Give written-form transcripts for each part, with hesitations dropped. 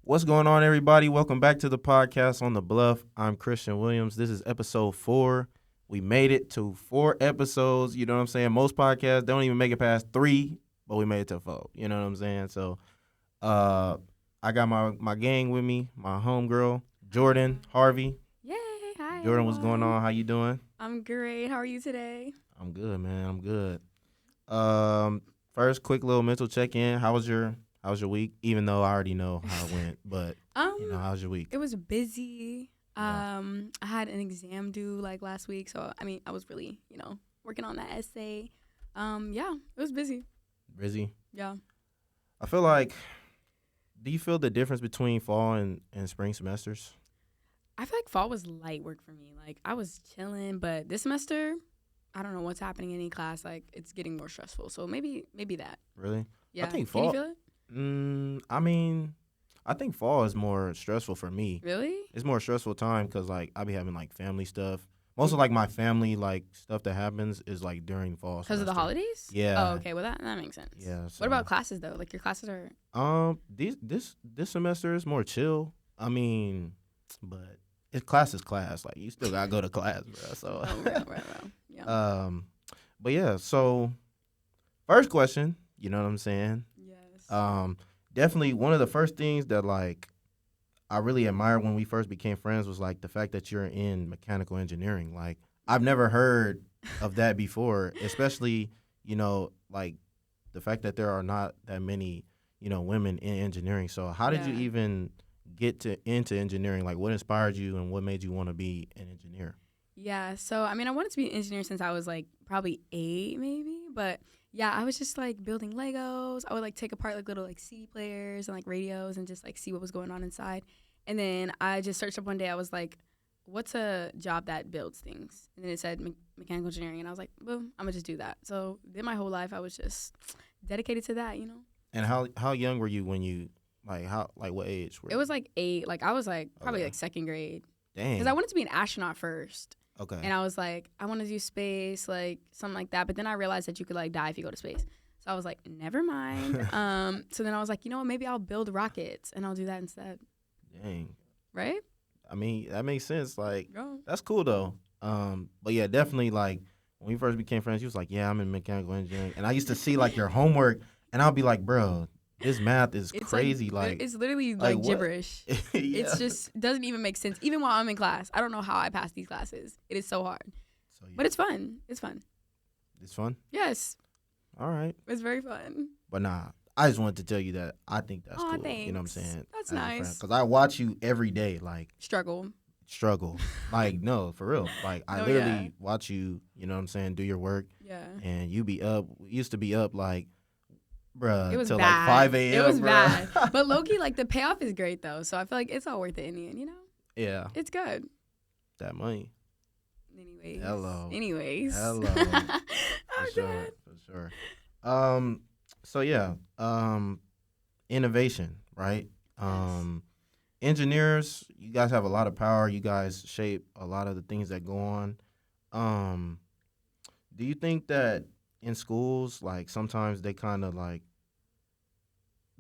What's going on, everybody? Welcome back to the podcast on the Bluff. I'm Christian Williams. This is episode 4. We made it to 4 episodes. You know what I'm saying? Most podcasts don't even make it past 3, but we made it to 4. You know what I'm saying? So, I got my gang with me, my homegirl, Jordan Harvey. Yay! Hi, Jordan, what's everyone. going on? How you doing? I'm great. How are you today? I'm good, man. I'm good. First, quick little mental check-in. How was your week? Even though I already know how it went, but how's your week? It was busy. Yeah. I had an exam due last week, so I was really, working on that essay. It was busy. Busy? Yeah. I feel like, do you feel the difference between fall and spring semesters? I feel like fall was light work for me. I was chilling, but this semester, I don't know what's happening in any class. It's getting more stressful. So maybe that. Really? Yeah. I think Can you fall. feel it? I think fall is more stressful for me. Really? It's more stressful time because I be having family stuff. Most of my family stuff that happens is during fall. Because of the holidays? Yeah. Oh, okay. Well, that makes sense. Yeah. So, What about classes though? Your classes are. this semester is more chill. But class is class. You still gotta go to class, bro. So. Oh, right. Yeah. But yeah. So, first question. You know what I'm saying? Yes. Definitely one of the first things that I really admired when we first became friends was the fact that you're in mechanical engineering. I've never heard of that before, especially the fact that there are not that many women in engineering. So how did you Yeah. even get into engineering? What inspired you and what made you want to be an engineer? Yeah, so I wanted to be an engineer since I was probably 8 maybe, but yeah, I was just building Legos. I would take apart little CD players and radios and just see what was going on inside. And then I just searched up one day. I was like, what's a job that builds things? And then it said mechanical engineering, and I was like, boom, I'm gonna just do that. So then my whole life I was just dedicated to that. And how young were you when you what age were you? It was 8. I was probably Okay. second grade Dang. because I wanted to be an astronaut first. Okay. And I was like, I want to do space, something like that. But then I realized that you could die if you go to space. So I was like, never mind. So then I was like, you know what? Maybe I'll build rockets and I'll do that instead. Dang. Right? That makes sense. Go. That's cool though. But yeah, definitely when we first became friends, you was like, yeah, I'm in mechanical engineering, and I used to see your homework, and I'll be like, bro, this math is It's crazy. it's literally what? gibberish. Yeah. It's just doesn't even make sense. Even while I'm in class, I don't know how I pass these classes. It is so hard, So, but it's fun. It's fun. it's fun. Yes, All right, it's very fun. but nah, I just wanted to tell you that I think that's Aw, cool. You know what I'm thanks. saying? That's nice. Because I watch you every day, Struggle. struggle. No, for real. I No, literally yeah. watch you. You know what I'm saying? Do your work, Yeah. and you be up. We used to be up bruh, It was till bad. 5 a.m. It was bruh. bad. But low-key, the payoff is great, though. So I feel like it's all worth it in the end, Yeah, It's good. that money. Anyways. Hello. I'm For sure, dead. for sure. So yeah, innovation, right? Engineers, you guys have a lot of power. You guys shape a lot of the things that go on. Do you think that in schools, sometimes they kind of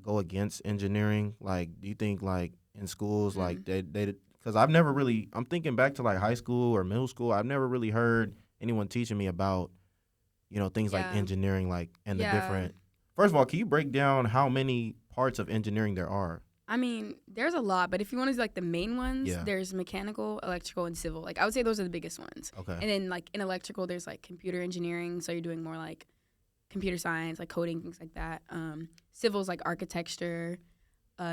go against engineering? Do you think in schools, they because I've never really, I'm thinking back to high school or middle school, I've never really heard anyone teaching me about, things like Yeah. engineering, and the Yeah. different. First of all, can you break down how many parts of engineering there are? There's a lot, but if you want to do the main ones, Yeah. there's mechanical, electrical, and civil. I would say those are the biggest ones. Okay. And then in electrical, there's computer engineering, so you're doing more computer science, coding, things like that. Civil's architecture,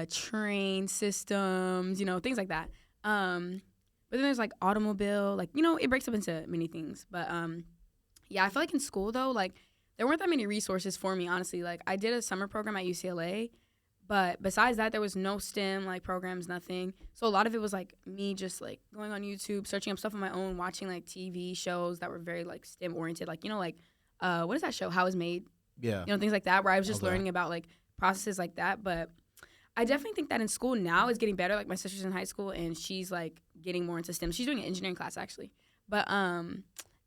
train systems, things like that. But then there's automobile, it breaks up into many things. But yeah, I feel in school though, there weren't that many resources for me, honestly. I did a summer program at UCLA, but besides that, there was no STEM programs, nothing. So a lot of it was me just going on YouTube, searching up stuff on my own, watching TV shows that were very STEM oriented, what is that show? How It's Made? Yeah. Things like that, where I was just Okay. learning about processes like that. But I definitely think that in school now it's getting better. My sister's in high school and she's getting more into STEM. She's doing an engineering class actually. But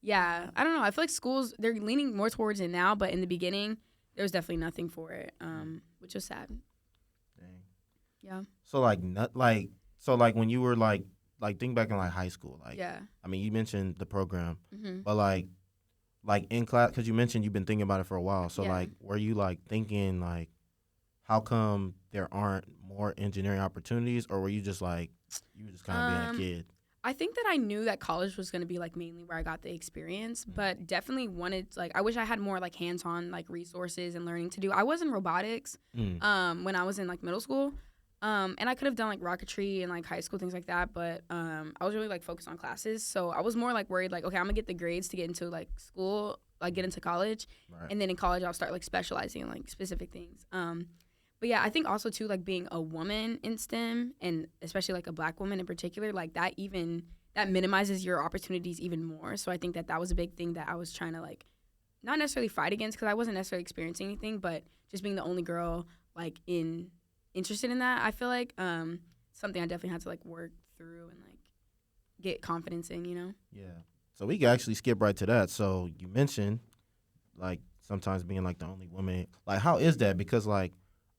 yeah, I don't know. I feel schools, they're leaning more towards it now, but in the beginning there was definitely nothing for it, which was sad. Dang. Yeah. So like not like so like when you were like think back in like high school, like Yeah. I mean you mentioned the program, Mm-hmm. but like in class because you mentioned you've been thinking about it for a while. So Yeah. like were you like thinking like how come there aren't more engineering opportunities, or were you just like you were just kind of being a kid? I think that I knew that college was going to be like mainly where I got the experience, but definitely wanted like I wish I had more like hands-on like resources and learning to do. I was in robotics Mm. when I was in like middle school. And I could have done like rocketry and like high school things like that, but I was really like focused on classes. So I was more like worried like okay, I'm going to get the grades to get into like school, like get into college. Right. And then in college I'll start like specializing in like specific things. But yeah, I think also too like being a woman in STEM and especially like a black woman in particular, like that minimizes your opportunities even more. So I think that was a big thing that I was trying to like not necessarily fight against because I wasn't necessarily experiencing anything, but just being the only girl like interested in that, I feel like something I definitely had to like work through and like get confidence in, you know? Yeah. So we can actually skip right to that. So you mentioned like sometimes being like the only woman. Like how is that? Because like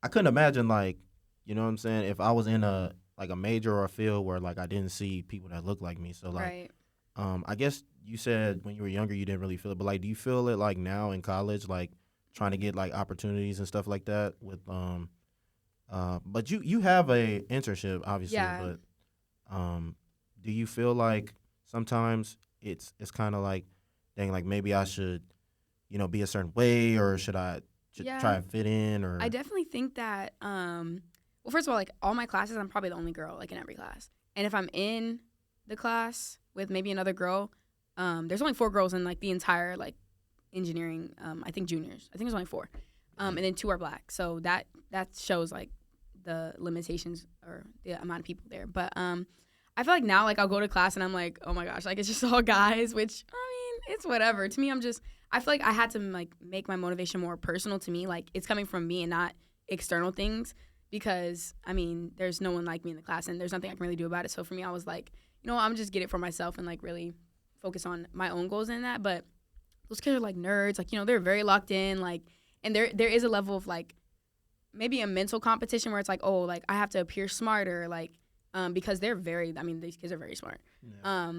I couldn't imagine like, you know what I'm saying, if I was in a like a major or a field where like I didn't see people that look like me. So like Right. I guess you said when you were younger you didn't really feel it, but like do you feel it like now in college, like trying to get like opportunities and stuff like that with but you have a internship obviously, Yeah. but do you feel like sometimes it's kind of like dang, like maybe I should, you know, be a certain way, or should Yeah. try and fit in, or I definitely think that well, first of all, like all my classes, I'm probably the only girl like in every class. And if I'm in the class with maybe another girl, there's only 4 girls in like the entire like engineering, I think juniors. I think there's only 4. And then 2 are black. So that shows like the limitations or the amount of people there. But I feel like now like I'll go to class and I'm like, oh my gosh, like it's just all guys, which I mean, it's whatever. To me, I feel like I had to like make my motivation more personal to me. Like it's coming from me and not external things, because I mean, there's no one like me in the class and there's nothing I can really do about it. So for me, I was like, you know, I'm just get it for myself and like really focus on my own goals in that. But those kids are like nerds, like, you know, they're very locked in, like, and there is a level of like maybe a mental competition where it's like, oh, like I have to appear smarter, like because these kids are very smart. yeah.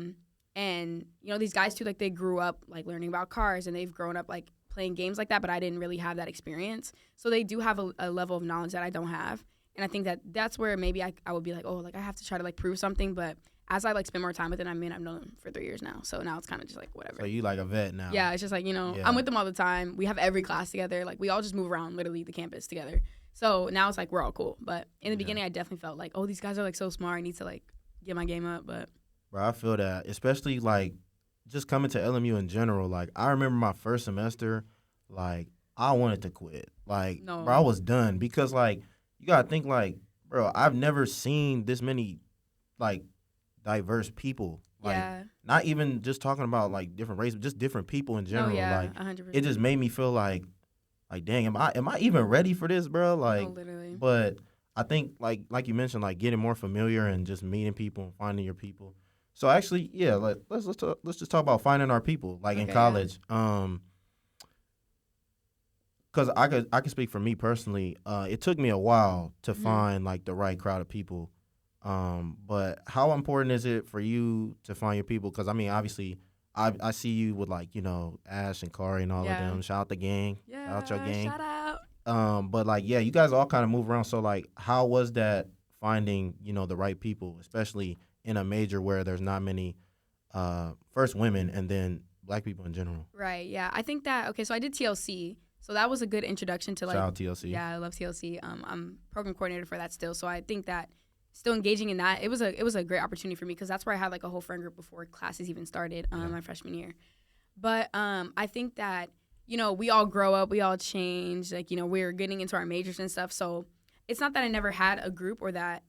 And you know, these guys too, like they grew up like learning about cars and they've grown up like playing games like that, but I didn't really have that experience. So they do have a level of knowledge that I don't have. And I think that that's where maybe I would be like, oh, like I have to try to like prove something. But as I like spend more time with it, I mean, I've known them for 3 years now. So now it's kind of just like whatever. So you like a vet now? Yeah, it's just like, you know, Yeah. I'm with them all the time. We have every class together. Like we all just move around literally the campus together. So now it's like we're all cool. But in the beginning, I definitely felt like, oh, these guys are like so smart. I need to like get my game up. But Bro, I feel that, especially like just coming to LMU in general. Like I remember my first semester, like I wanted to quit. Like, No. bro, I was done because like you gotta think like, bro, I've never seen this many like diverse people. Like yeah, not even just talking about like different races, just different people in no, general. yeah, Like 100%. it just made me feel like dang, am I even ready for this, bro? Like, no, literally. but I think like you mentioned, like getting more familiar and just meeting people and finding your people. So actually, yeah, like let's just talk about finding our people, like in Okay, college. Because I could speak for me personally. It took me a while to Mhm. find like the right crowd of people. But how important is it for you to find your people? Because I mean, obviously, I see you with like, you know, Ash and Kari and all of Yeah. them. Shout out the gang. Yeah, Shout out your gang. shout out. But like, yeah, you guys all kind of move around. So like, how was that finding, you know, the right people, especially in a major where there's not many, first women and then black people in general? Right, yeah. I think that, okay, so I did TLC. So that was a good introduction to like, Shout out TLC. yeah, I love TLC. I'm program coordinator for that still. So I think that still engaging in that, it was a great opportunity for me because that's where I had like a whole friend group before classes even started my freshman year. But I think that, you know, we all grow up, we all change, like, you know, we're getting into our majors and stuff. So it's not that I never had a group or that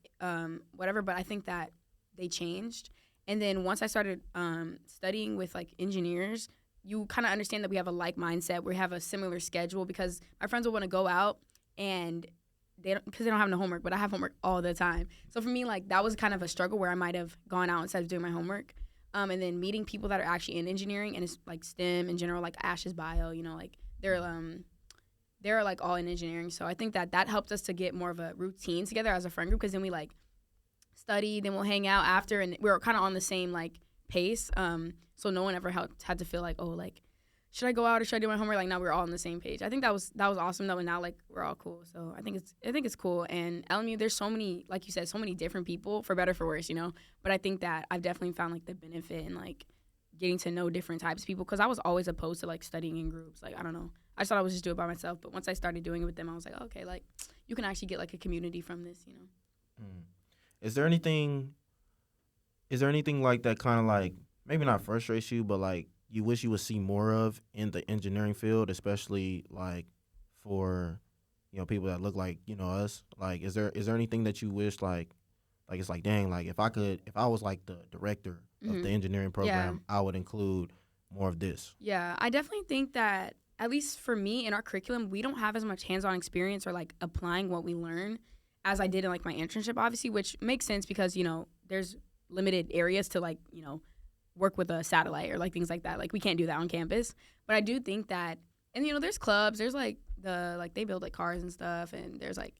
whatever, but I think that they changed. And then once I started studying with like engineers, you kind of understand that we have a like mindset. We have a similar schedule because my friends will want to go out and because they don't have no homework, but I have homework all the time. So for me, like that was kind of a struggle where I might have gone out instead of doing my homework. And then meeting people that are actually in engineering and it's like STEM in general, like Ash's bio, you know, like they're they're like all in engineering. So I think that helped us to get more of a routine together as a friend group, because then we like study, then we'll hang out after, and we were kind of on the same like pace. So no one ever had to feel like, oh, like, should I go out or should I do my homework? Like, now we're all on the same page. I think that was awesome though, and now like we're all cool. So I think it's cool. And LMU, there's so many, like you said, so many different people, for better for worse, you know. But I think that I've definitely found like the benefit in like getting to know different types of people, because I was always opposed to like studying in groups. Like, I don't know, I just thought I would just do it by myself. But once I started doing it with them, I was like, okay, like you can actually get like a community from this, you know. Is there anything like that kind of like maybe not frustrates you, but like you wish you would see more of in the engineering field, especially like for, you know, people that look like, you know, us? Like, is there anything that you wish like it's like, dang, like if I was like the director of the engineering program, I would include more of this? Yeah, I definitely think that, at least for me, in our curriculum, we don't have as much hands-on experience or like applying what we learn as I did in like my internship, obviously, which makes sense because, you know, there's limited areas to like, you know, work with a satellite or like things like that. Like, we can't do that on campus. But I do think that, and you know, there's clubs, there's like they build like cars and stuff, and there's like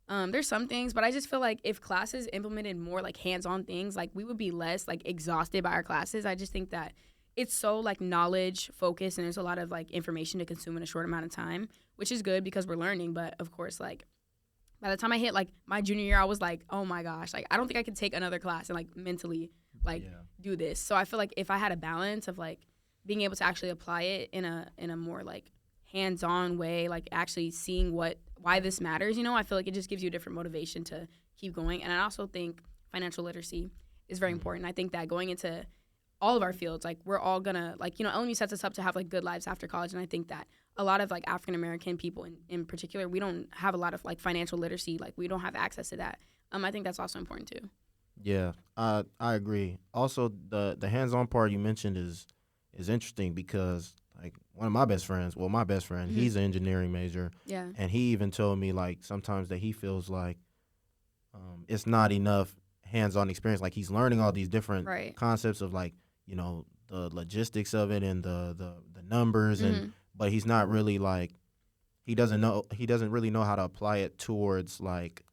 there's some things, but I just feel like if classes implemented more like hands-on things, like we would be less like exhausted by our classes. I just think that it's so like knowledge focused, and there's a lot of like information to consume in a short amount of time, which is good because we're learning. But of course, like by the time I hit like my junior year, I was like, oh my gosh, like I don't think I could take another class and like mentally like do this. So I feel like if I had a balance of like being able to actually apply it in a more like hands-on way, like actually seeing why this matters, you know, I feel like it just gives you a different motivation to keep going. And I also think financial literacy is very important. I think that going into all of our fields, like we're all gonna, like, you know, LMU sets us up to have like good lives after college. And I think that a lot of like African American people in particular, we don't have a lot of like financial literacy. Like, we don't have access to that. I think that's also important too. Yeah, I agree. Also, the hands-on part you mentioned is interesting because like one of my best friends, he's an engineering major. Yeah. And he even told me like sometimes that he feels like it's not enough hands-on experience. Like, he's learning all these different concepts of like, you know, the logistics of it and the numbers, and but he's not really like he doesn't really know how to apply it towards like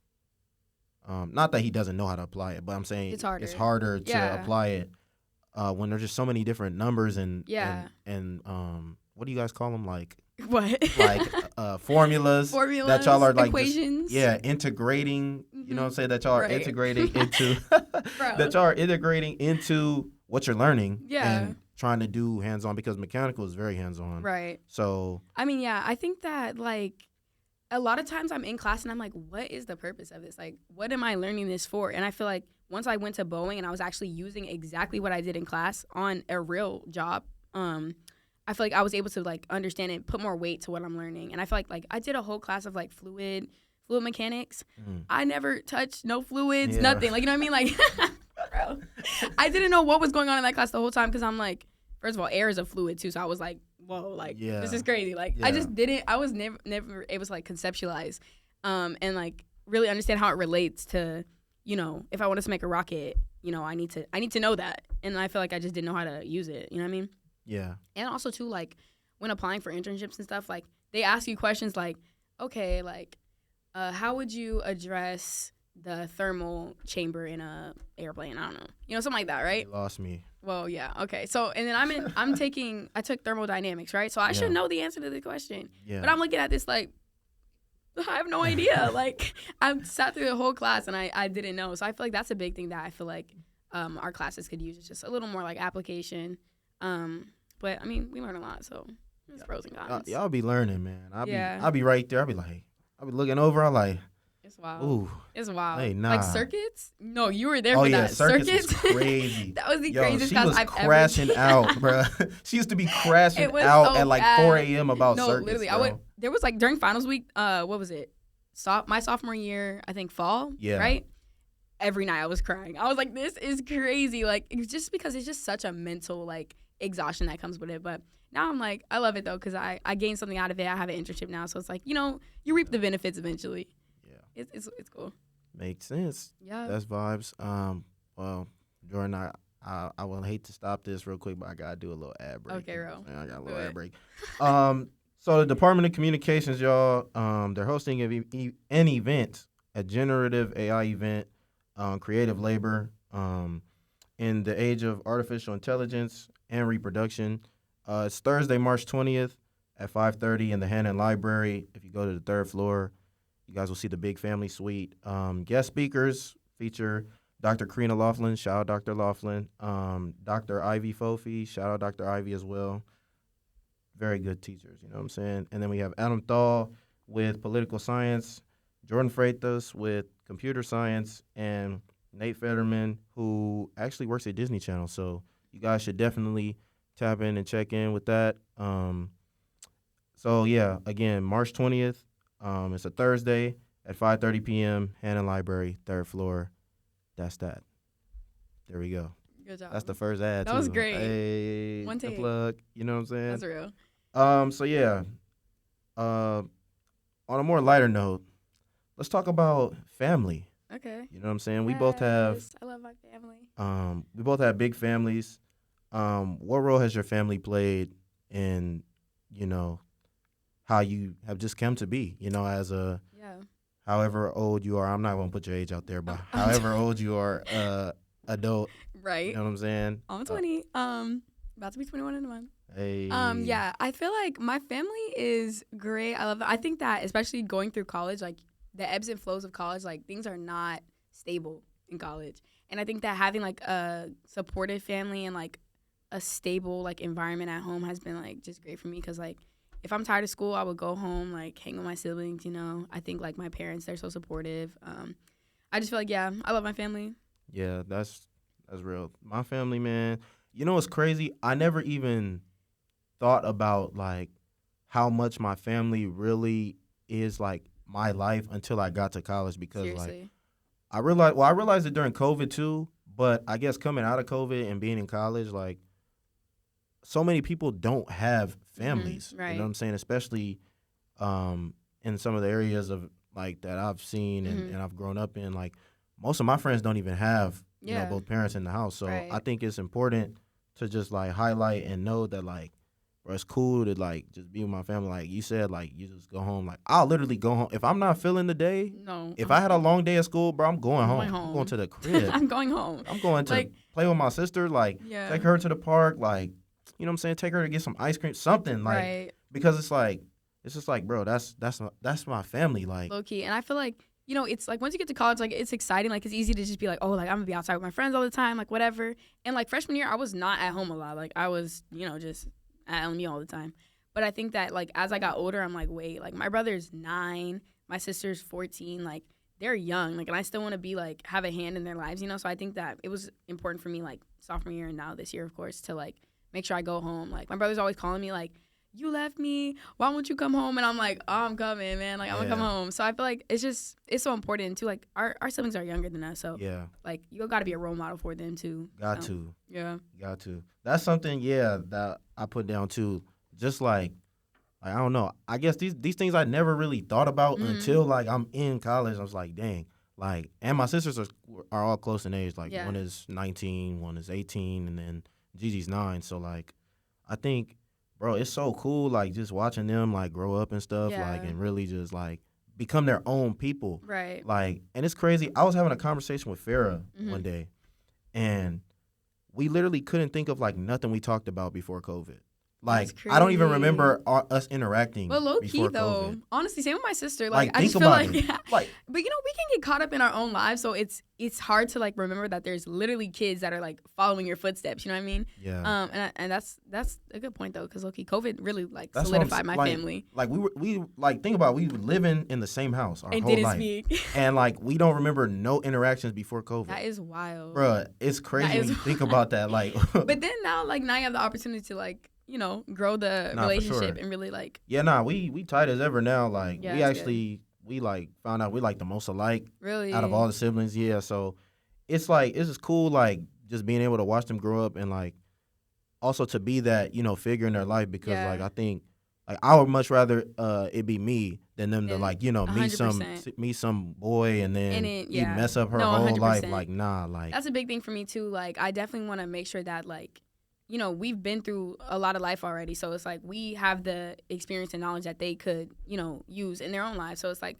not that he doesn't know how to apply it, but I'm saying it's harder to apply it when there's just so many different numbers and what do you guys call them, like what like formulas that y'all are like equations, integrating, you know what I'm saying, that y'all are integrating into that y'all are integrating into what you're learning and trying to do hands-on, because mechanical is very hands-on. Right. So I mean, yeah, I think that like a lot of times I'm in class and I'm like, what is the purpose of this? Like, what am I learning this for? And I feel like once I went to Boeing and I was actually using exactly what I did in class on a real job, I feel like I was able to like understand and put more weight to what I'm learning. And I feel like I did a whole class of like fluid mechanics. I never touched no fluids, nothing. Like, you know what I mean? Like, bro, I didn't know what was going on in that class the whole time, because I'm like, first of all, air is a fluid too. So I was like, whoa, like this is crazy. Like I just didn't. I was never able to like conceptualize, and like really understand how it relates to, you know, if I wanted to make a rocket, you know, I need to know that. And I feel like I just didn't know how to use it. You know what I mean? Yeah. And also too, like when applying for internships and stuff, like they ask you questions like, okay, like how would you address the thermal chamber in a airplane? I don't know, you know, something like that, right? You lost me. Well, yeah, okay. So, and then I took thermodynamics, right? So I should know the answer to the question. Yeah. But I'm looking at this like, I have no idea. Like, I sat through the whole class and I didn't know. So I feel like that's a big thing that I feel like our classes could use. It's just a little more like application. But I mean, we learn a lot, so there's pros and cons. Y'all be learning, man. I'll be right there. I'll be looking over. I'm like, it's wild. Ooh. It's wild. Hey, nah. Like circuits? No, you were there for that. Circuits was crazy. That was the craziest class I've ever She was crashing out, bro. She used to be crashing out at like 4 a.m. about circuits. No, literally. Bro. There was like during finals week, what was it? My sophomore year, I think fall, right? Every night I was crying. I was like, this is crazy. Like, it's just because it's just such a mental like exhaustion that comes with it. But now I'm like, I love it though, because I gained something out of it. I have an internship now, so it's like, you know, you reap the benefits eventually. Yeah, it's cool. Makes sense. Yeah, that's vibes. Well, Jordan, I will hate to stop this real quick, but I gotta do a little ad break. Okay, bro. I got a little ad break. So the Department of Communications, y'all, they're hosting an event, a generative AI event, creative labor, in the age of artificial intelligence and reproduction. It's Thursday, March 20th at 5:30 in the Hannon Library. If you go to the third floor, you guys will see the big family suite. Guest speakers feature Dr. Karina Laughlin, shout out Dr. Laughlin. Dr. Ivy Fofi, shout out Dr. Ivy as well. Very good teachers, you know what I'm saying? And then we have Adam Thal with political science, Jordan Freitas with computer science, and Nate Fetterman, who actually works at Disney Channel. So you guys should definitely tap in and check in with that. So yeah, again, March 20th. It's a Thursday at 5:30 p.m. Hannon Library, third floor. That's that. There we go. Good job. That's the first ad. That was too. great. Hey, One the take. plug. You know what I'm saying? That's real. So yeah. On a more lighter note, let's talk about family. Okay. You know what I'm saying? We both have Yes, I love my family. we both have big families. What role has your family played in, you know, how you have just come to be, you know, as a Yeah. however old you are. I'm not gonna put your age out there, but however old you are, adult. Right. You know what I'm saying? I'm 20. About to be 21 in a month. Hey. Yeah, I feel like my family is great. I love it. I think that especially going through college, like the ebbs and flows of college, like things are not stable in college. And I think that having like a supportive family and like a stable like environment at home has been like just great for me because like if I'm tired of school, I would go home, like hang with my siblings, you know. I think like my parents, they're so supportive. I just feel like, yeah, I love my family. Yeah, that's real. My family, man. You know what's crazy? I never even thought about like how much my family really is like my life until I got to college because Seriously. like I realized it during COVID too, but I guess coming out of COVID and being in college, like so many people don't have families. right. You know what I'm saying? Especially in some of the areas of like that I've seen and I've grown up in, like most of my friends don't even have you know both parents in the house. So Right. I think it's important to just like highlight and know that like bro, it's cool to like just be with my family. Like you said, like you just go home. Like I'll literally go home if I'm not feeling the day. No. If I had a long day at school, bro, I'm going home. I'm home. going to the crib. I'm going home. I'm going to Like- play with my sister. Like Yeah. take her to the park. Like you know what I'm saying. Take her to get some ice cream, something like Right. because it's just like bro, that's my family. Like Low key. And I feel like, you know, it's like once you get to college, like it's exciting. Like it's easy to just be like, oh, like I'm gonna be outside with my friends all the time, like whatever. And like freshman year, I was not at home a lot. Like I was, you know, just at LMU all the time. But I think that like as I got older, I'm like, wait, like my brother's 9, my sister's 14, like they're young, like, and I still want to be like have a hand in their lives, you know. So I think that it was important for me, like sophomore year and now this year, of course, to like make sure I go home. Like my brother's always calling me like, you left me, why won't you come home? And I'm like, oh, I'm coming, man, like I'm gonna come home. So I feel like it's so important too. Like our siblings are younger than us, so yeah, like you got to be a role model for them too. got to. That's something that I put down too. Just like I don't know. I guess these things I never really thought about until like I'm in college. I was like, dang. Like, and my sisters are all close in age. Like one is 19, one is 18, and then Gigi's 9. So like, I think, bro, it's so cool. Like just watching them like grow up and stuff. Like and really just like become their own people. Right. Like, and it's crazy. I was having a conversation with Farrah one day, and we literally couldn't think of like nothing we talked about before COVID. Like I don't even remember us interacting. But low key before though, COVID. honestly, same with my sister. Like I think just feel about like, it. yeah. Like, but you know, we can get caught up in our own lives, so it's hard to like remember that there's literally kids that are like following your footsteps. You know what I mean? Yeah. And that's a good point though, because low key, COVID really like That's solidified my family. Like we like think about it, we were living in the same house our And whole didn't life, speak. and like we don't remember no interactions before COVID. That is wild, Bruh, it's crazy when you think about that. Like, but then now you have the opportunity to like, you know, grow the relationship and really like. Yeah, we tight as ever now. Like Yeah, we actually we like found out we like the most alike really out of all the siblings. Yeah, so it's like it's just cool like just being able to watch them grow up and like also to be that, you know, figure in their life because like I think like I would much rather it be me than them to like, you know, meet some boy and then he mess up her whole life. Like nah, like that's a big thing for me too. Like I definitely want to make sure that like we've been through a lot of life already. So it's like we have the experience and knowledge that they could, use in their own lives. So it's like,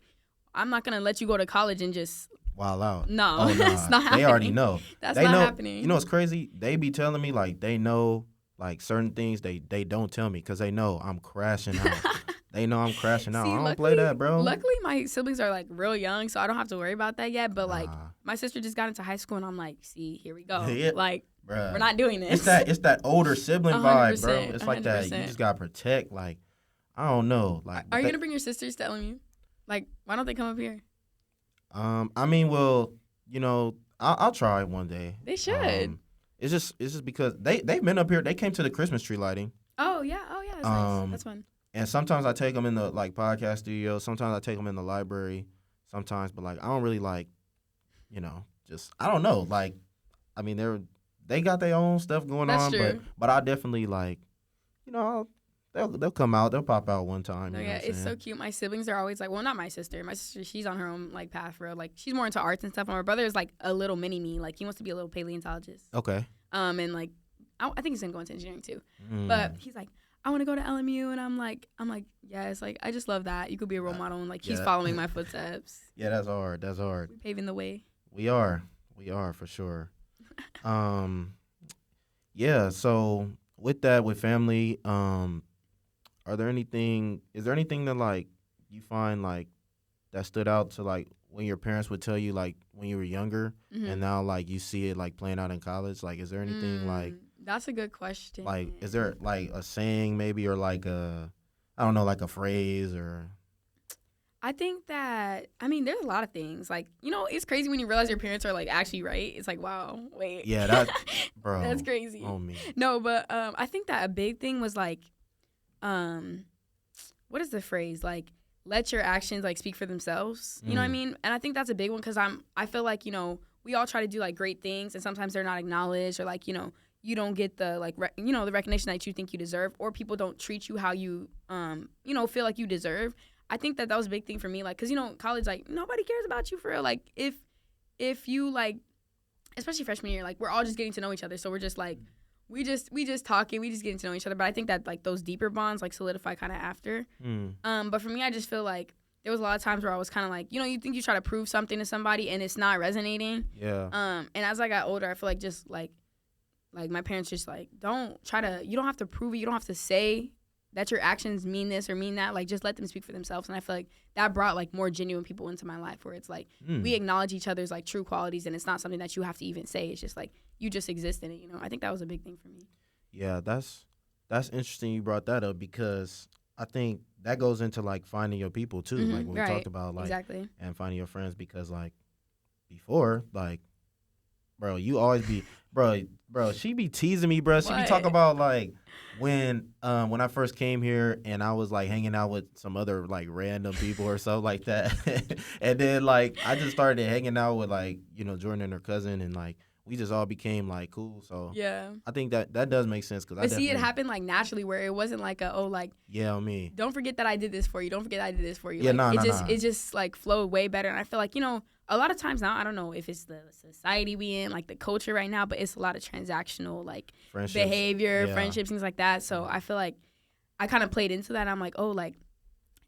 I'm not going to let you go to college and just Wild out. No, Oh, nah. it's not happening. They already know. That's they not know, happening. You know what's crazy? They be telling me, like, they know, like, certain things they don't tell me because they know I'm crashing out. They know I'm crashing out. See, I don't play that, bro. Luckily, my siblings are, like, real young, so I don't have to worry about that yet. But, like, Nah. my sister just got into high school, and I'm like, see, here we go. Yeah. Like, Bruh. we're not doing this. It's that older sibling vibe, bro. It's like that. 100%. You just got to protect, like, I don't know. Like, Are you going to bring your sisters to LMU? Like, why don't they come up here? I mean, well, I'll try one day. They should. It's just because they've been up here. They came to the Christmas tree lighting. Oh yeah, that's nice. That's fun. And sometimes I take them in the like podcast studio. Sometimes I take them in the library. Sometimes, but like I don't really like, just I don't know. Like, I mean they got their own stuff going That's on, true. but I definitely like, they'll come out. They'll pop out one time. No, you know yeah, what I'm it's saying? so cute. My siblings are always like, well, not my sister. My sister, she's on her own like path for real. Like she's more into arts and stuff. And my brother is like a little mini me. Like he wants to be a little paleontologist. Okay. And like, I think he's gonna go into engineering too. Mm. But he's like, I want to go to LMU, and I'm like, yes, like I just love that. You could be a role model, and like he's Yeah. following my footsteps. Yeah, that's hard. That's hard. We're paving the way. We are for sure. Yeah. So with that, with family, is there anything that like you find like that stood out to like when your parents would tell you like when you were younger, and now like you see it like playing out in college? Like, is there anything like That's a good question. like is there like a saying maybe or like I don't know, like a phrase or? I think that, there's a lot of things. Like, it's crazy when you realize your parents are, like, actually right. It's like, wow, wait. Yeah, that, bro. That's crazy. Oh, me. No, but I think that a big thing was, like, what is the phrase? Like, let your actions, like, speak for themselves. You know what I mean? And I think that's a big one because I feel like, we all try to do, like, great things, and sometimes they're not acknowledged or, like, you don't get the, like, the recognition that you think you deserve, or people don't treat you how you, feel like you deserve. I think that was a big thing for me, like, because, college, like, nobody cares about you for real. Like, if you, like, especially freshman year, like, we're all just getting to know each other. So we're just, like, we just talking, we just getting to know each other. But I think that, like, those deeper bonds, like, solidify kind of after. But for me, I just feel like there was a lot of times where I was kind of like, you think you try to prove something to somebody and it's not resonating. Yeah. And as I got older, I feel like just, like my parents just, like, you don't have to prove it. You don't have to say that your actions mean this or mean that. Like, just let them speak for themselves. And I feel like that brought, like, more genuine people into my life where it's like we acknowledge each other's, like, true qualities, and it's not something that you have to even say. It's just like you just exist in it. I think that was a big thing for me. Yeah, that's interesting you brought that up because I think that goes into like finding your people too. Like when we talked about like exactly. and finding your friends, because like before, like, bro, you always be bro, she be teasing me, bro. She be talking about like when I first came here and I was like hanging out with some other like random people or something like that. And then like I just started hanging out with like, Jordan and her cousin, and like we just all became like cool. So yeah, I think that does make sense because I see it happen like naturally where it wasn't like me. Don't forget that I did this for you. Don't forget I did this for you. Yeah, it just like flowed way better. And I feel like a lot of times now, I don't know if it's the society we in, like the culture right now, but it's a lot of transactional like behavior, friendships, things like that. So I feel like I kind of played into that. And I'm like, oh, like,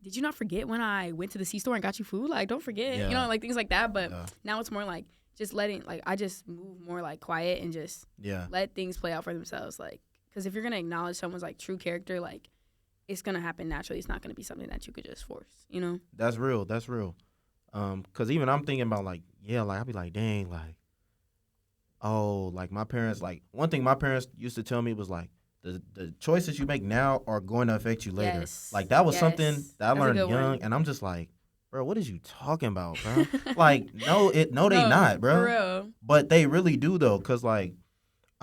did you not forget when I went to the C-store and got you food? Like, don't forget, like things like that. But now it's more like just letting, like, I just move more like quiet and just let things play out for themselves. Like, because if you're going to acknowledge someone's like true character, like it's going to happen naturally. It's not going to be something that you could just force, That's real. Cause even I'm thinking about like, like I'd be like, dang, like, oh, like my parents, like one thing my parents used to tell me was like, the choices you make now are going to affect you later. Yes. Like that was something that I learned young, and I'm just like, bro, what is you talking about, bro? Like, no, they not, bro. For real. But they really do though, cause like,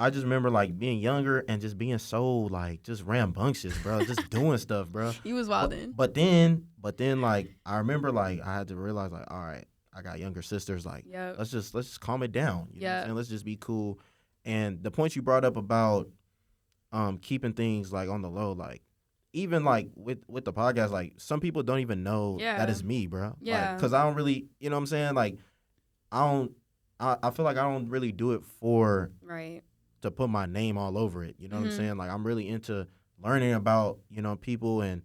I just remember like being younger and just being so like just rambunctious, bro, just doing stuff, bro. He was wildin'. But then like I remember like I had to realize like, all right, I got younger sisters, like let's just calm it down. You know what I'm saying? Let's just be cool. And the point you brought up about keeping things like on the low, like even like with the podcast, like some people don't even know that it's me, bro. Yeah. Like, cause I don't really, you know what I'm saying? Like I feel like I don't really do it for to put my name all over it. You know what I'm Mhm. saying? Like I'm really into learning about, people and,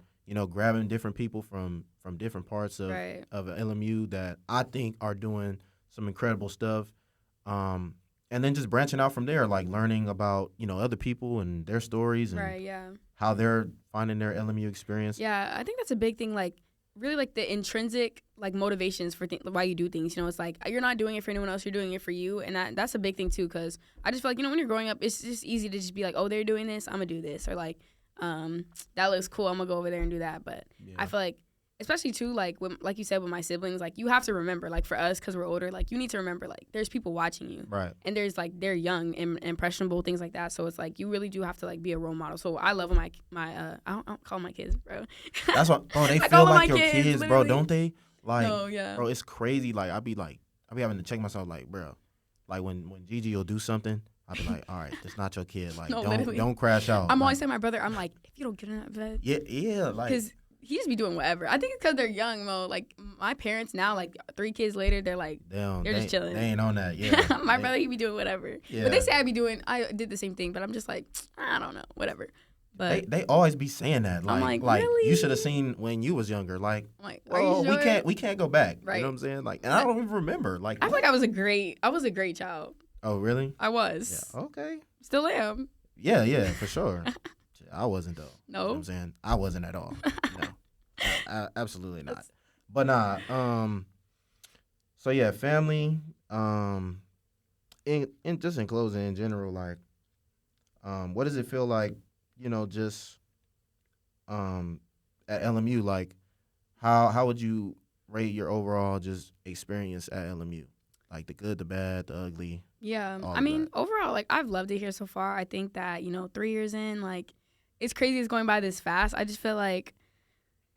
grabbing different people from different parts of Right. LMU that I think are doing some incredible stuff. And then just branching out from there, like learning about, other people and their stories and Right. Yeah. how they're finding their LMU experience. Yeah, I think that's a big thing. Like, really, like the intrinsic like motivations for why you do things. It's like you're not doing it for anyone else; you're doing it for you, and that's a big thing too. Because I just feel like when you're growing up, it's just easy to just be like, oh, they're doing this, I'm gonna do this, or like, that looks cool, I'm gonna go over there and do that. But Yeah. I feel like, especially too, like like you said with my siblings, like you have to remember, like for us, because we're older, like you need to remember, like there's people watching you, Right. and there's like they're young and impressionable, things like that. So it's like you really do have to like be a role model. So I love when my I don't call my kids, bro. That's what, bro. They I feel call them like my your kids, bro, literally. don't they? Like, No, yeah. bro, it's crazy. Like, I be having to check myself, like, bro, like when Gigi will do something, I'll be like, all right, that's not your kid. Like, No, literally. don't crash out. I'm like, always saying my brother, I'm like, if you don't get in that bed, yeah, like, because he just be doing whatever. I think it's because they're young, Mo. Like my parents now, like 3 kids later, they're like, they're just chilling. They ain't on that. Yeah, My brother, he be doing whatever. Yeah. But they say I did the same thing, but I'm just like, I don't know, whatever. But They always be saying that. I'm Like, like, really? you should have seen when you was younger. Like, I'm like, are you sure? we can't go back. Right. You know what I'm saying? Like, and I don't even remember. Like, I feel like I was a great child. oh, really? I was. Yeah. Okay. Still am. Yeah, for sure. I wasn't though. No. You know what I'm saying? I wasn't at all. No. Absolutely not. But nah, so yeah, family, in just in closing in general, like, what does it feel like, just at LMU, like how would you rate your overall just experience at LMU? Like the good, the bad, the ugly. Yeah. all I of mean, that. overall, like I've loved it here so far. I think that, 3 years in, like it's crazy it's going by this fast. I just feel like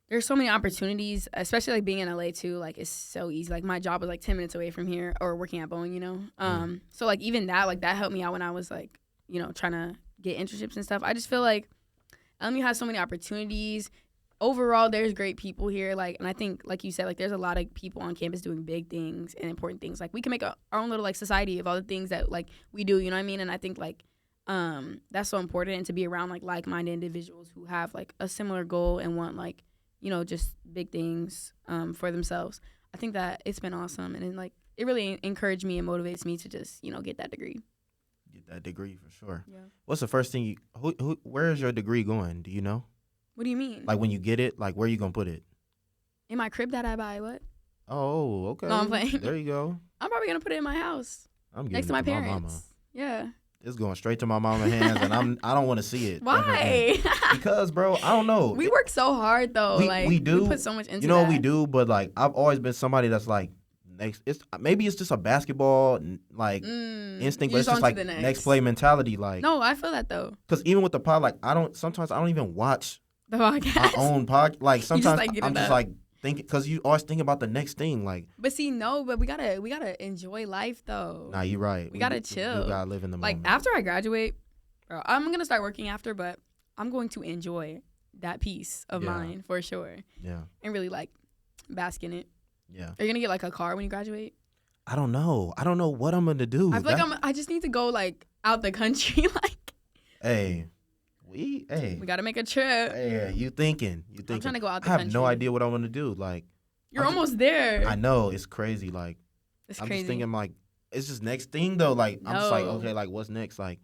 there's so many opportunities, especially like being in LA too. Like it's so easy. Like my job was like 10 minutes away from here, or working at Boeing. So like even that, like that helped me out when I was like, trying to get internships and stuff. I just feel like LMU has so many opportunities. Overall, there's great people here. Like, and I think, like you said, like there's a lot of people on campus doing big things and important things. Like we can make our own little like society of all the things that like we do. You know what I mean? And I think like that's so important, and to be around like-minded individuals who have like a similar goal and want like just big things for themselves. I think that it's been awesome, and then, like it really encouraged me and motivates me to just get that degree. Get that degree for sure. Yeah. What's the first thing where is your degree going? Do you know? What do you mean? Like when you get it, like where you gonna put it? In my crib that I buy. What? Oh, okay. No, I'm playing. There you go. I'm probably gonna put it in my house I'm giving next it to my my parents. mama. Yeah. It's going straight to my mama's hands, and I don't want to see it. Why? Because, bro, I don't know. We work so hard though. We do. We put so much into You know what we that. do, but like I've always been somebody that's like maybe it's just a basketball like instinct, but You're it's just on to like the next play mentality. Like, No, I feel that though. because even with the pod, like sometimes I don't even watch The my podcast. own pod. Like sometimes like, get I'm it just up. like thinking, because you always think about the next thing. Like, But see, no, but we gotta enjoy life though. nah, you're right. We gotta We chill. gotta live in the Like moment. after I graduate, bro, I'm gonna start working after, but I'm going to enjoy that piece of Yeah. mine for sure, Yeah, and really like bask in it. yeah. Are you gonna get like a car when you graduate? I don't know what I'm gonna do. I feel like I just need to go like out the country. Like Hey, we gotta make a trip. Hey, you thinking? I'm trying to go out the I have country. no idea what I want to do. Like, You're I'm just- almost there. I know it's crazy. Like, It's I'm crazy. just thinking like it's just next thing though. Like, I'm just like, No. okay, like what's next? Like,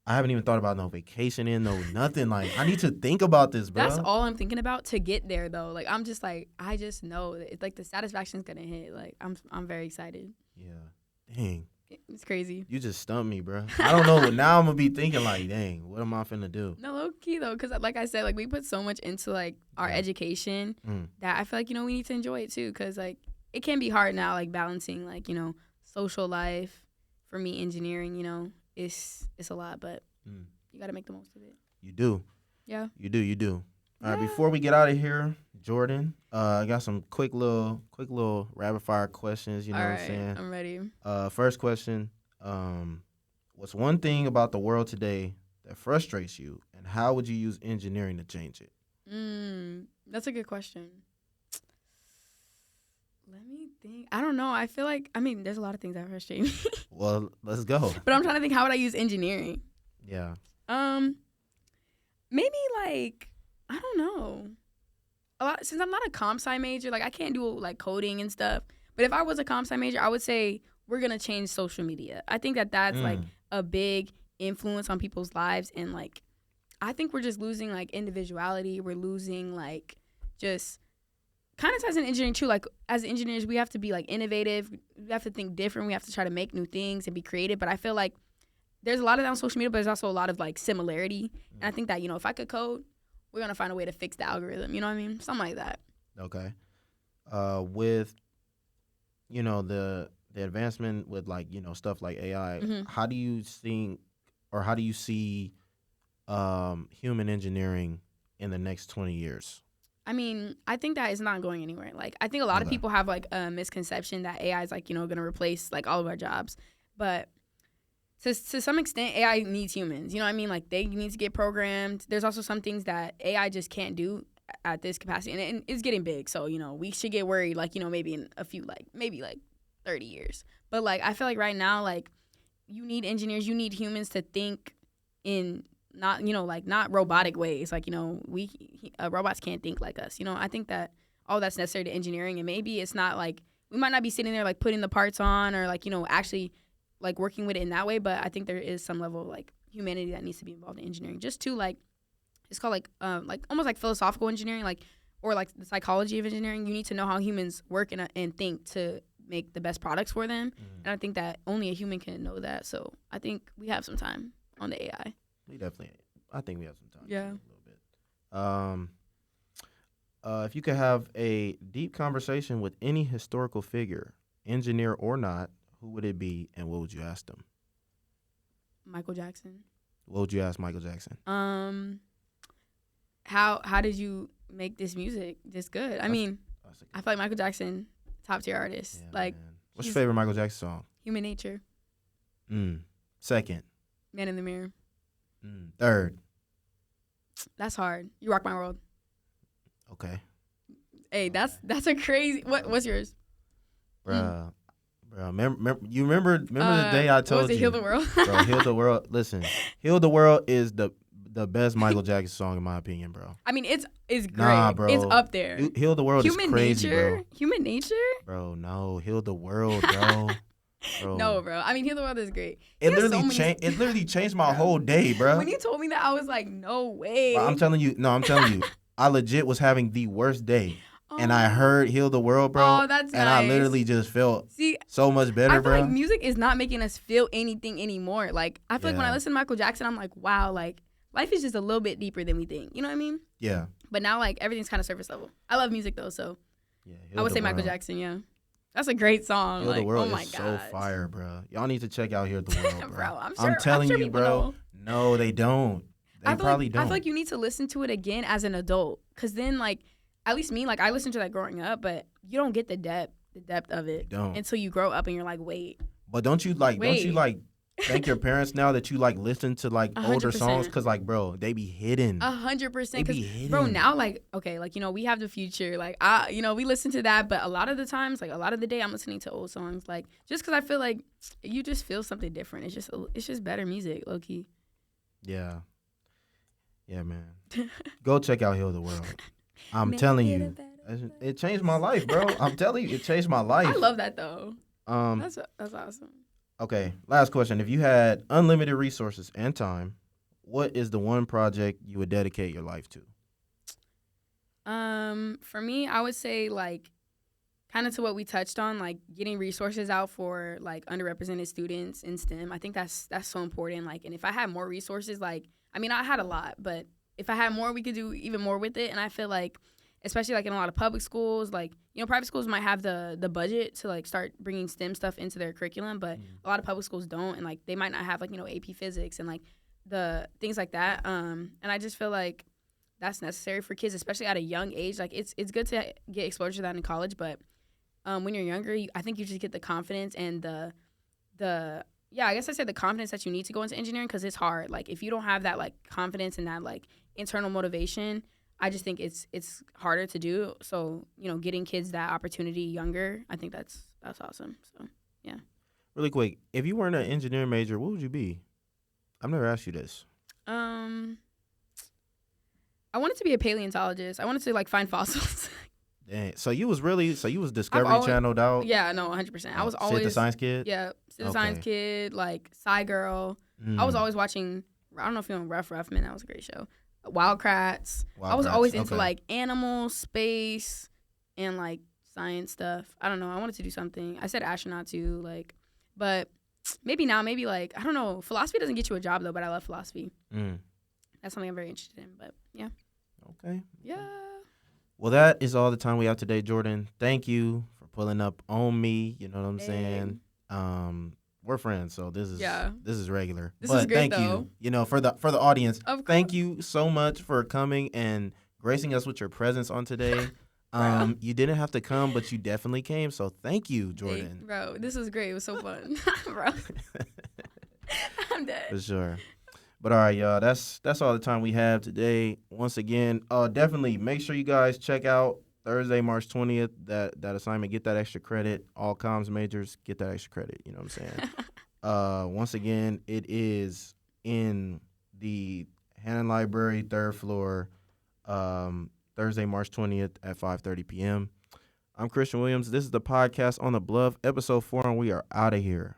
I haven't even thought about no vacationing, no nothing. Like, I need to think about this, bro. That's all I'm thinking about to get there though. Like I'm just like I just know that it's like the satisfaction's gonna hit. Like I'm very excited. Yeah. Dang, It's crazy. you just stumped me, bro. I don't know. Now I'm gonna be thinking like, dang, what am I finna do? No, low key though, because like I said, like we put so much into like our Yeah. education Mm. that I feel like we need to enjoy it too, because like it can be hard now, like balancing like social life. For me, engineering, it's a lot, but Mm. you gotta make the most of it. You do. Yeah. You do. All right, Yeah. before we get out of here, Jordan, I got some quick little rapid fire questions. You know All what right, I'm saying? I'm ready. First question, what's one thing about the world today that frustrates you, and how would you use engineering to change it? That's a good question. Let me think. I don't know. I feel like, I mean, there's a lot of things that frustrate me. Well, let's go. But I'm trying to think, how would I use engineering? Yeah. Maybe like, I don't know. A lot, since I'm not a comp sci major, like I can't do like coding and stuff. But if I was a comp sci major, I would say we're gonna change social media. I think that that's like a big influence on people's lives, and like I think we're just losing like individuality. We're losing like just kind of ties in engineering too. Like as engineers, we have to be like innovative. We have to think different. We have to try to make new things and be creative. But I feel like there's a lot of that on social media, but there's also a lot of like similarity. And I think that, you know, if I could code, we're gonna find a way to fix the algorithm. You know what I mean? Something like that. Okay. With, you know, the advancement with like, you know, stuff like AI, how do you think, or how do you see human engineering in the next 20 years? I mean, I think that it's not going anywhere. Like, I think a lot of people have like a misconception that AI is like, you know, gonna replace like all of our jobs, but to some extent, AI needs humans. You know what I mean? Like, they need to get programmed. There's also some things that AI just can't do at this capacity, and it's getting big. So, you know, we should get worried, like, you know, maybe in a few, like, maybe like 30 years. But, like, I feel like right now, like, you need engineers, you need humans to think in not, you know, like, not robotic ways. Like, you know, robots can't think like us. You know, I think that all that's necessary to engineering, and maybe it's not, like, we might not be sitting there, like, putting the parts on or, like, you know, actually like working with it in that way, but I think there is some level of like humanity that needs to be involved in engineering. Just to like, it's called like almost like philosophical engineering, like, or like the psychology of engineering. You need to know how humans work and think to make the best products for them. And I think that only a human can know that. So I think we have some time on the AI. I think we have some time. Yeah. A little bit. If you could have a deep conversation with any historical figure, engineer or not, who would it be, and what would you ask them? Michael Jackson. What would you ask Michael Jackson? How did you make this music this good? I mean, I feel like Michael Jackson, top tier artist. Yeah, like, man. What's your favorite Michael Jackson song? Human Nature. Second. Man in the Mirror. Third. That's hard. You Rock My World. Okay. Hey, that's a crazy. What's yours? Bruh. Bro, remember the day I told what was it, you? Heal the World? Bro, Heal the World. Listen, Heal the World is the best Michael Jackson song in my opinion, bro. I mean, it's great. Nah, bro. It's up there. Heal the World Human is crazy, Nature? bro. Human Nature? Bro, no, Heal the World, bro. No, bro. I mean, Heal the World is great. It literally changed my whole day, bro. When you told me that, I was like, no way. Bro, I'm telling you, I legit was having the worst day. And I heard Heal the World, bro. Oh, that's and nice. I literally just felt so much better, I feel bro. like music is not making us feel anything anymore. Like, I feel like when I listen to Michael Jackson, I'm like, wow, like, life is just a little bit deeper than we think. You know what I mean? Yeah. But now, like, everything's kind of surface level. I love music, though, so I would say Michael Jackson, yeah. That's a great song. Heal like, the World oh my is God. so fire, bro. Y'all need to check out Heal the World, bro. Bro, I'm telling you, people bro. know. No, they don't. They probably don't. I feel like you need to listen to it again as an adult, because then, like, at least me, like, I listened to that growing up, but you don't get the depth of it until you grow up and you're like, wait. But don't you thank your parents now that you like listen to like 100%. older songs, because like, bro, they be hidden. 100%. Because, bro, now, like, okay, like, you know, we have the Future, like, we listen to that, but a lot of the times, like, a lot of the day, I'm listening to old songs, like, just because I feel like you just feel something different. It's just better music, low key. Yeah, man. Go check out Heal the World. I'm telling you, it changed my life, bro. I'm telling you, it changed my life. I love that though. That's awesome. Okay, last question. If you had unlimited resources and time, what is the one project you would dedicate your life to? For me, I would say like kind of to what we touched on, like getting resources out for like underrepresented students in STEM. I think that's so important. Like, and if I had more resources, like, I mean, I had a lot, but if I had more, we could do even more with it. And I feel like, especially like in a lot of public schools, like, you know, private schools might have the budget to like start bringing STEM stuff into their curriculum, but a lot of public schools don't, and like they might not have like, you know, AP Physics and like the things like that. And I just feel like that's necessary for kids, especially at a young age. Like it's good to get exposure to that in college, but when you're younger, I think you just get the confidence and the I guess I said the confidence that you need to go into engineering, because it's hard. Like if you don't have that like confidence and that like internal motivation, I just think it's harder to do. So, getting kids that opportunity younger, I think that's awesome. So, yeah. Really quick, if you weren't an engineering major, what would you be? I've never asked you this. I wanted to be a paleontologist. I wanted to like find fossils. Dang. So you was Discovery Channeled out? Yeah, no, 100%. I was Sid always the Science Kid? Yeah, Sid the Okay. Science Kid, like Sci Girl. I was always watching. I don't know if you know Rough Man. That was a great show. Wildcrats. I was always into like animals, space, and like science stuff. I don't know. I wanted to do something. I said astronaut too, but maybe now, maybe like I don't know. Philosophy doesn't get you a job though, but I love philosophy. That's something I'm very interested in. But yeah. Okay. Yeah. Well, that is all the time we have today, Jordan. Thank you for pulling up on me. You know what I'm saying? We're friends, so this is regular. This is great, thank though. you. For the audience, Of thank you so much for coming and gracing us with your presence on today. You didn't have to come, but you definitely came. So thank you, Jordan. Bro, this was great. It was so fun, bro. I'm dead. For sure. But all right, y'all, that's all the time we have today. Once again, definitely make sure you guys check out Thursday, March 20th, that assignment. Get that extra credit. All comms majors, get that extra credit. You know what I'm saying? Once again, it is in the Hannon Library, 3rd floor, Thursday, March 20th at 5:30 p.m. I'm Christian Williams. This is the podcast on the Bluff, episode 4, and we are out of here.